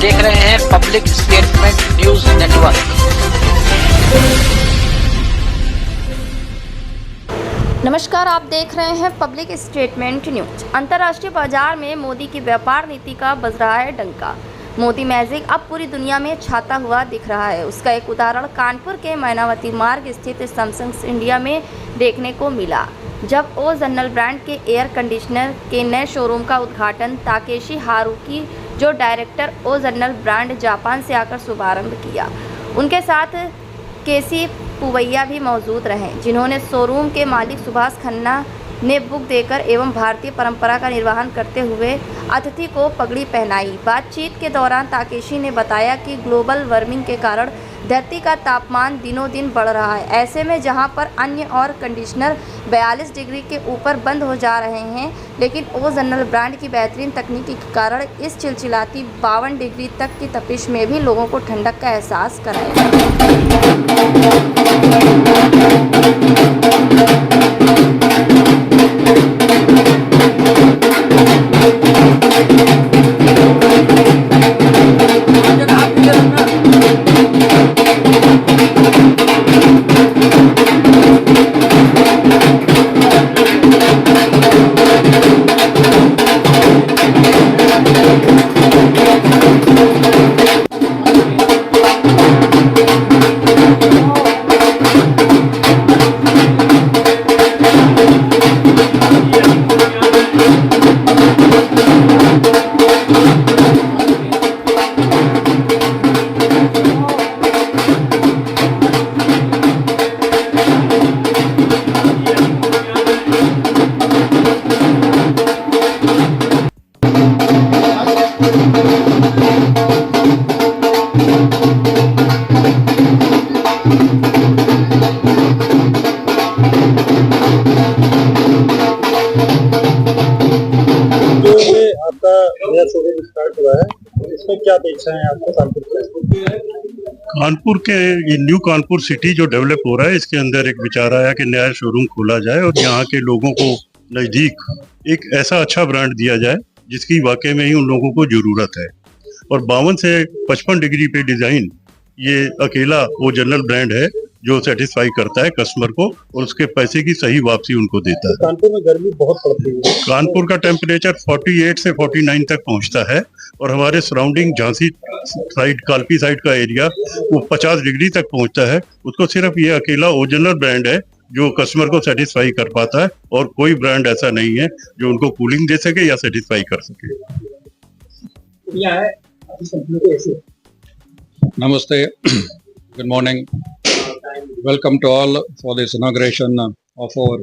देख रहे हैं पब्लिक स्टेटमेंट न्यूज नेटवर्क। नमस्कार, आप देख रहे हैं पब्लिक स्टेटमेंट न्यूज। अंतर्राष्ट्रीय बाजार में मोदी की व्यापार नीति का बज रहा है डंका। मोदी मैजिक अब पूरी दुनिया में छाता हुआ दिख रहा है। उसका एक उदाहरण कानपुर के मैनावती मार्ग स्थित सैमसंग इंडिया में देखने को मिला, जब ओरिजिनल ब्रांड के एयर कंडीशनर के नए शोरूम का उद्घाटन ताकेशी हारुकी, जो डायरेक्टर ओरिजिनल ब्रांड जापान से आकर शुभारंभ किया। उनके साथ केसी पुवैया भी मौजूद रहे, जिन्होंने शोरूम के मालिक सुभाष खन्ना ने बुक देकर एवं भारतीय परंपरा का निर्वहन करते हुए अतिथि को पगड़ी पहनाई। बातचीत के दौरान ताकेशी ने बताया कि ग्लोबल वार्मिंग के कारण धरती का तापमान दिनों दिन बढ़ रहा है। ऐसे में जहां पर अन्य और कंडीशनर 42 डिग्री के ऊपर बंद हो जा रहे हैं, लेकिन ओरिजिनल ब्रांड की बेहतरीन तकनीकी के कारण इस चिलचिलाती 52 डिग्री तक की तपिश में भी लोगों को ठंडक का एहसास कराया। आपका नया शोरूम स्टार्ट हुआ है, इसमें क्या अपेक्षा है आपको कानपुर से? कानपुर के ये न्यू कानपुर सिटी जो डेवलप हो रहा है, इसके अंदर एक विचार आया कि नया शोरूम खोला जाए और यहाँ के लोगों को नज़दीक एक ऐसा अच्छा ब्रांड दिया जाए जिसकी वाकई में ही उन लोगों को जरूरत है। और 52 से 55 डिग्री पे डिजाइन ये अकेला वो जनरल ब्रांड है जो सेटिस्फाई करता है कस्टमर को और उसके पैसे की सही वापसी उनको देता है। कानपुर में गर्मी बहुत पड़ती है। कानपुर का टेम्परेचर 48 से 49 तक पहुंचता है और हमारे surrounding Jhansi side, Kalpi side का एरिया वो 50 डिग्री तक पहुंचता है। उसको सिर्फ ये अकेला ओरिजिनल ब्रांड है जो कस्टमर को सेटिस्फाई कर पाता है और कोई ब्रांड ऐसा नहीं है जो उनको कूलिंग दे सके या सेटिस्फाई कर सके। Namaste, good morning. Welcome to all for this inauguration of our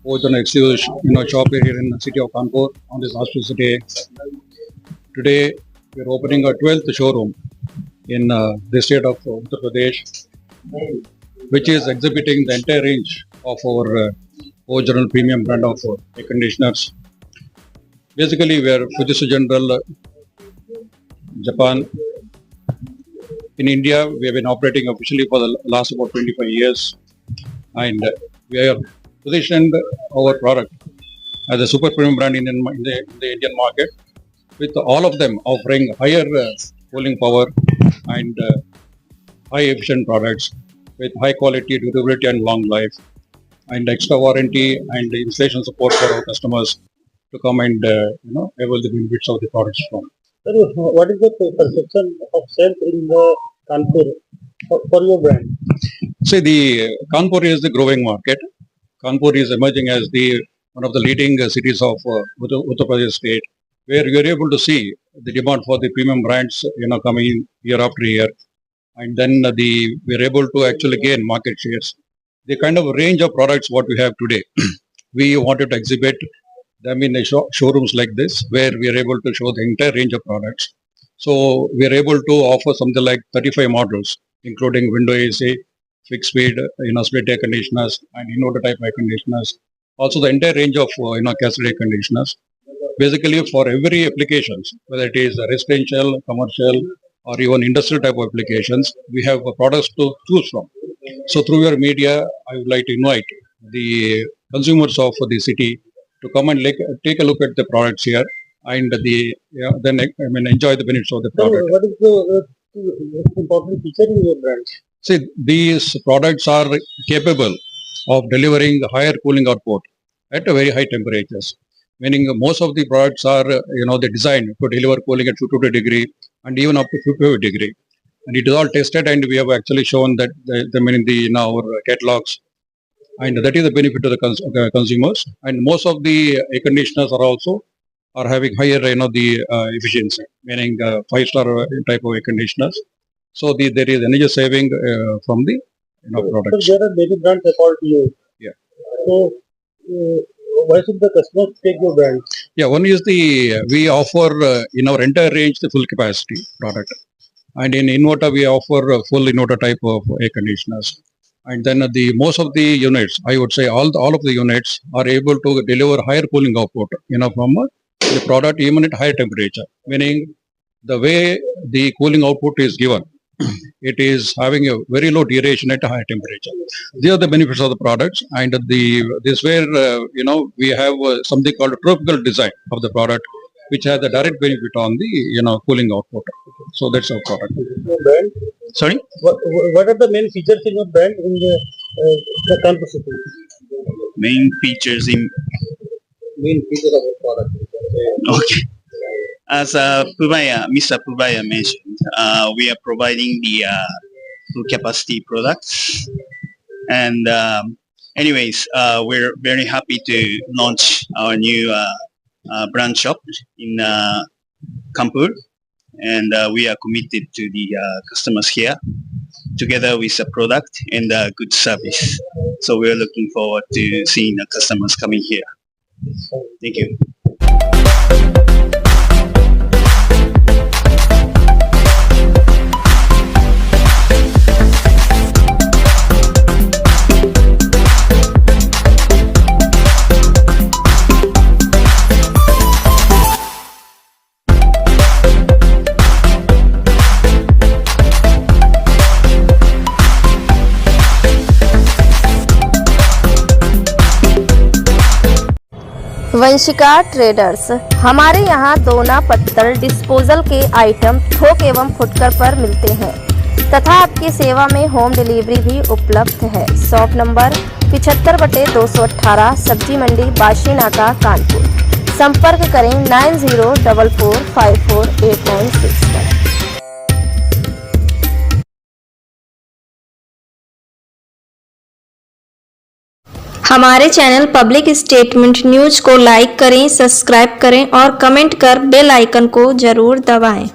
Ojan Exhibition shop here in the city of Kanpur on this auspicious day. Today we are opening our 12th showroom in the state of Uttar Pradesh, which is exhibiting the entire range of our original premium brand of air conditioners. Basically, we are Fujitsu General Japan. In India, we have been operating officially for the last about 25 years, and we are positioned our product as a super premium brand in the Indian market, with all of them offering higher cooling power and high efficient products with high quality, durability and long life, and extra warranty and installation support for our customers to come and avail the benefits of the products from. Sir, what is the perception of sales in the Kanpur for your brand? See, the Kanpur is the growing market. Kanpur is emerging as the one of the leading cities of Uttar Pradesh state, where you are able to see the demand for the premium brands, coming in year after year, and then we are able to actually gain market shares. The kind of range of products what we have today, we wanted to exhibit them in showrooms like this, where we are able to show the entire range of products. So we are able to offer something like 35 models, including window AC, fixed speed, split air conditioners, and inverter type air conditioners. Also the entire range of castle air conditioners. Basically for every applications, whether it is residential, commercial, or even industrial type of applications, we have products to choose from. So through your media, I would like to invite the consumers of the city to come and take a look at the products here and then enjoy the benefits of the So product. what is the most important feature in your brand? See, these products are capable of delivering higher cooling output at a very high temperatures. Meaning most of the products are, they're designed to deliver cooling at 52 degree and even up to 55 degree. And it is all tested, and we have actually shown that in our catalogs, and that is the benefit to the consumers. And most of the air conditioners are having higher, efficiency, meaning 5-star type of air conditioners. So there is energy saving from the products. So there are many brands according to you. Yeah. So why should the customers take your brand? Yeah, one is we offer in our entire range the full capacity product, and in inverter we offer full inverter type of air conditioners. And then most of the units, I would say all of the units are able to deliver higher cooling output, from the product even at higher temperature. Meaning the way the cooling output is given, it is having a very low duration at a high temperature. These are the benefits of the products, and this where we have something called a tropical design of the product, which has a direct benefit on the cooling output. So that's our product. Your brand? Sorry. What are the main features in your brand in the Kanpur city? Main features in Main feature of your product. okay. As Mr. Pubaya mentioned, we are providing the full capacity products, and anyways, we're very happy to launch our new brand shop in Kanpur, and we are committed to the customers here, together with a product and a good service. So we are looking forward to seeing the customers coming here. Thank you. Vanshika traders. हमारे यहाँ दोना पत्तल disposal के item थोक एवं फुटकर पर मिलते हैं तथा आपकी सेवा में होम डिलीवरी भी उपलब्ध है। शॉप नंबर 75/218, सब्जी मंडी बाशी नाका, कानपुर। संपर्क करें 9044548961 पर। हमारे चैनल पब्लिक स्टेटमेंट न्यूज को लाइक करें, सब्सक्राइब करें और कमेंट कर बेल आइकन को जरूर दबाएं।